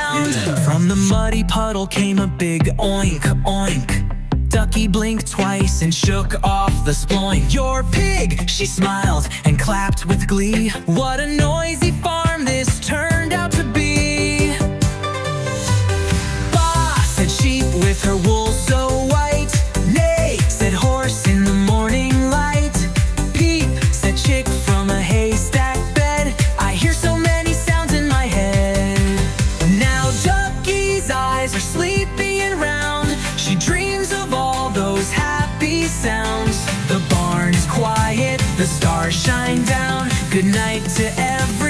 sound. From the muddy puddle came a big oink, oink. Ducky blinked twice and shook off the sploink. "Your pig," she smiled and clapped with glee. What a noisy farm this turned out to be. "Bah," said sheep with her wool so white. "Neigh," said horse in the morning light. "Peep," said chick from a haystack bed. "I hear so many sounds in my head." Now Ducky's eyes are sleepy and round. She dreams of all those happy sounds. The barn is quiet, the stars shine down. Good night to everyone.